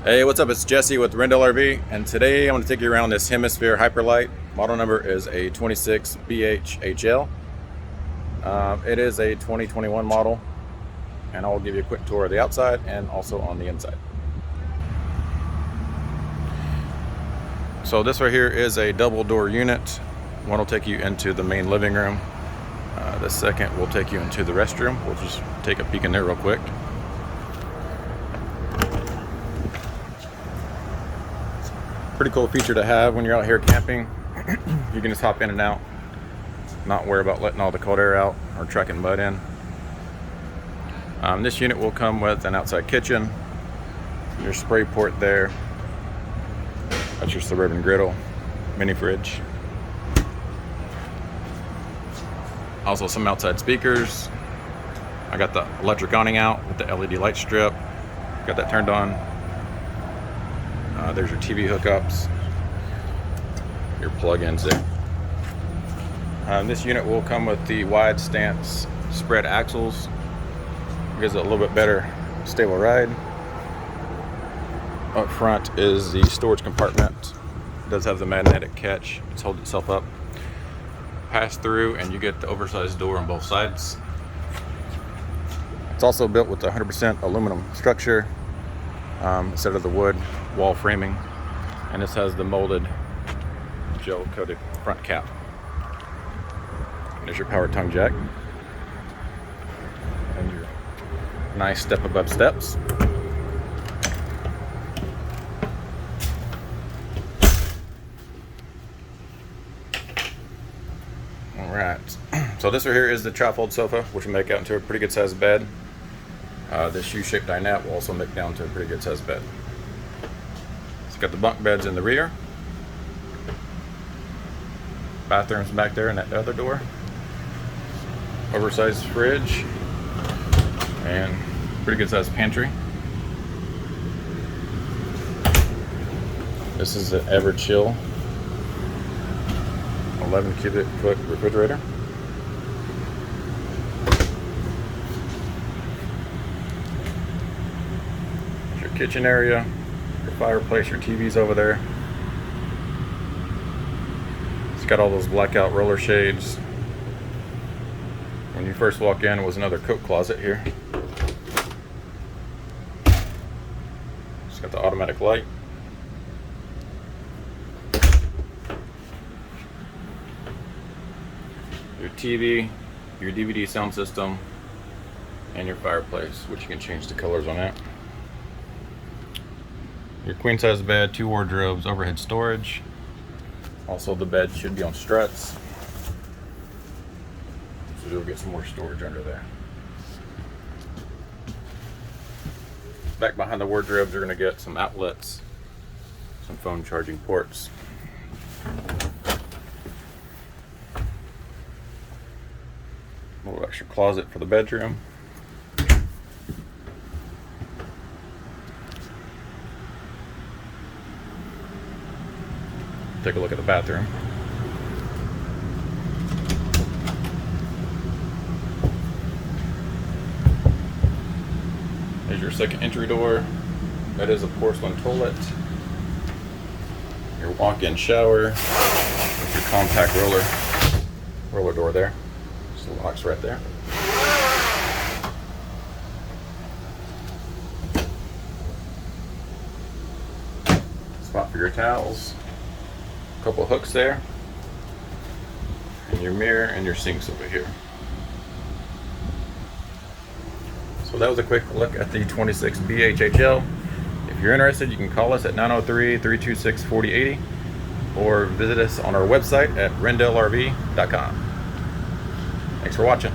Hey, what's up? It's Jesse with RENDEL RV, and today I'm going to take you around this Hemisphere Hyper-Lyte. Model number is a 26BHHL. It is a 2021 model, and I'll give you a quick tour of the outside and also on the inside. So this right here is a double door unit. One will take you into the main living room. The second will take you into the restroom. We'll just take a peek in there real quick. Pretty cool feature to have when you're out here camping. You can just hop in and out, not worry about letting all the cold air out or tracking mud in. This unit will come with an outside kitchen, your spray port there, that's your Suburban griddle, mini fridge. Also some outside speakers. I got the electric awning out with the LED light strip, got that turned on. There's your TV hookups, your plug-ins there. This unit will come with the wide stance spread axles. Gives it a little bit better stable ride. Up front is the storage compartment. It does have the magnetic catch. It's holds itself up. Pass through and you get the oversized door on both sides. It's also built with 100% aluminum structure instead of the wood wall framing, and this has the molded gel coated front cap. There's your power tongue jack and your nice step above steps. All right, so this right here is the trifold sofa, which will make out into a pretty good sized bed. This U-shaped dinette will also make down to a pretty good sized bed. It's got the bunk beds in the rear. Bathrooms back there in that other door. Oversized fridge. And pretty good sized pantry. This is an Ever-Chill 11 cubic foot refrigerator. Kitchen area, your fireplace, your TV's over there. It's got all those blackout roller shades. When you first walk in, it was another coat closet here. It's got the automatic light. Your TV, your DVD sound system, and your fireplace, which you can change the colors on that. Your queen size bed, 2 wardrobes, overhead storage. Also the bed should be on struts, so you'll get some more storage under there. Back behind the wardrobes you're going to get some outlets, some phone charging ports. A little extra closet for the bedroom. Take a look at the bathroom. There's your second entry door. That is a porcelain toilet. Your walk-in shower with your compact roller door there. Just locks right there. Spot for your towels. Couple hooks there, and your mirror and your sinks over here. So that was a quick look at the 26BHHL. If you're interested, you can call us at 903-326-4080 or visit us on our website at rendelrv.com. Thanks for watching.